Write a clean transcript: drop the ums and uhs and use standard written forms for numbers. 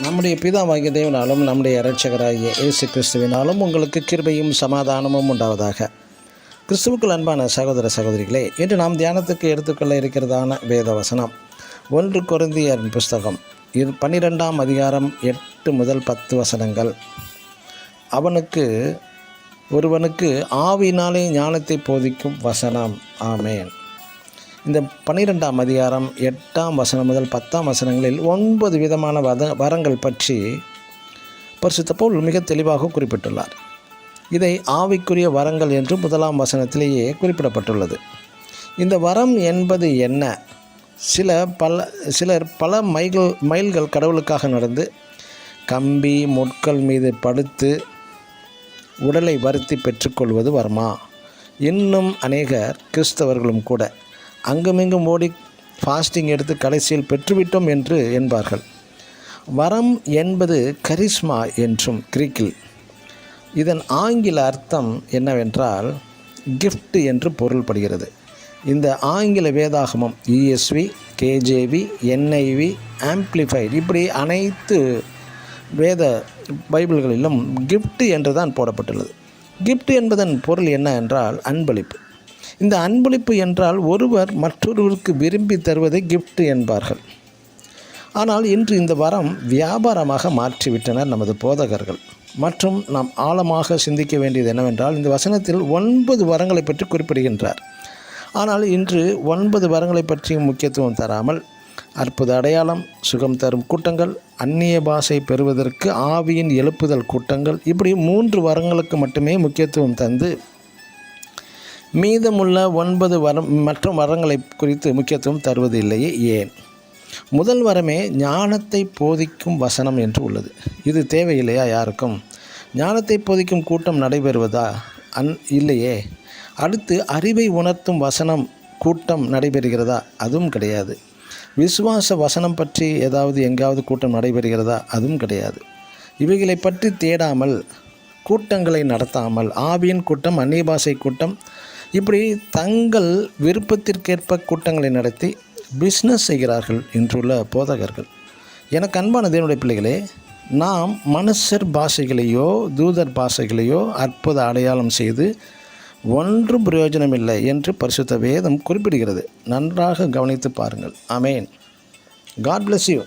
நம்முடைய பிதாவாகிய தேவனாலும் நம்முடைய இரட்சகராகிய இயேசு கிறிஸ்துவினாலும் உங்களுக்கு கிருபையும் சமாதானமும் உண்டாவதாக. கிறிஸ்துவுக்குள் அன்பான சகோதர சகோதரிகளே, இன்று நாம் தியானத்துக்கு எடுத்துக்கொள்ள இருக்கிறதான வேத வசனம் 1 கொரிந்தியர் புஸ்தகம் 12ஆம் அதிகாரம் 8 முதல் 10 வசனங்கள். ஒருவனுக்கு ஆவியினாலே ஞானத்தை போதிக்கும் வசனம். ஆமேன். இந்த 12ஆம் அதிகாரம் 8ஆம் வசனம் முதல் 10ஆம் வசனங்களில் 9 விதமான வரங்கள் பற்றி பரிசுத்த பவுல் மிக தெளிவாக குறிப்பிட்டுள்ளார். இதை ஆவிக்குரிய வரங்கள் என்று 1ஆம் வசனத்திலேயே குறிப்பிடப்பட்டுள்ளது. இந்த வரம் என்பது என்ன? சிலர் பல மைல்கள் கடவுளுக்காக நடந்து கம்பி முட்கள் மீது படுத்து உடலை வருத்தி பெற்றுக்கொள்வது வரமா? இன்னும் அநேகர் கிறிஸ்தவர்களும் கூட அங்குமிங்கும் ஓடி ஃபாஸ்டிங் எடுத்து கடைசியில் பெற்றுவிட்டோம் என்று என்பார்கள். வரம் என்பது கரிஸ்மா என்றும் கிரீக்கில். இதன் ஆங்கில அர்த்தம் என்னவென்றால் கிஃப்ட் என்று பொருள்படுகிறது. இந்த ஆங்கில வேதாகமம் ESV, KJV, NIV, ஆம்ப்ளிஃபைட் இப்படி அனைத்து வேத பைபிள்களிலும் கிஃப்ட் என்று தான் போடப்பட்டுள்ளது. கிஃப்ட் என்பதன் பொருள் என்ன என்றால் அன்பளிப்பு. இந்த அன்பளிப்பு என்றால் ஒருவர் மற்றொருவருக்கு விரும்பி தருவதை கிஃப்ட் என்பார்கள். ஆனால் இன்று இந்த வரம் வியாபாரமாக மாற்றிவிட்டனர் நமது போதகர்கள். மற்றும் நாம் ஆழமாக சிந்திக்க வேண்டியது என்னவென்றால், இந்த வசனத்தில் 9 வரங்களை பற்றி குறிப்பிடுகின்றார். ஆனால் இன்று 9 வரங்களை பற்றியும் முக்கியத்துவம் தராமல் அற்புத அடையாளம், சுகம் தரும் கூட்டங்கள், அந்நிய பாஷை பெறுவதற்கு ஆவியின் எழுப்புதல் கூட்டங்கள், இப்படி 3 வரங்களுக்கு மட்டுமே முக்கியத்துவம் தந்து மீதமுள்ள 9 மற்ற வரங்களை குறித்து முக்கியத்துவம் தருவது இல்லையே ஏன்? முதல் வரமே ஞானத்தை போதிக்கும் வசனம் என்று உள்ளது. இது தேவையில்லையா யாருக்கும்? ஞானத்தை போதிக்கும் கூட்டம் நடைபெறுவதா? இல்லையே. அடுத்து அறிவை உணர்த்தும் வசனம் கூட்டம் நடைபெறுகிறதா? அதுவும் கிடையாது. விசுவாச வசனம் பற்றி ஏதாவது எங்காவது கூட்டம் நடைபெறுகிறதா? அதுவும் கிடையாது. இவைகளை பற்றி தேடாமல் கூட்டங்களை நடத்தாமல் ஆவியின் கூட்டம், அந்நிய பாஷை கூட்டம், இப்படி தங்கள் விருப்பத்திற்கேற்ப கூட்டங்களை நடத்தி பிஸ்னஸ் செய்கிறார்கள் இன்றுள்ள போதகர்கள். எனக்கு அன்பான தேவனுடைய பிள்ளைகளே, நாம் மனுஷர் பாஷைகளையோ தூதர் பாஷைகளையோ அற்புத அடையாளம் செய்து ஒன்றும் பிரயோஜனமில்லை என்று பரிசுத்த வேதம் குறிப்பிடுகிறது. நன்றாக கவனித்து பாருங்கள். ஆமேன். God bless you.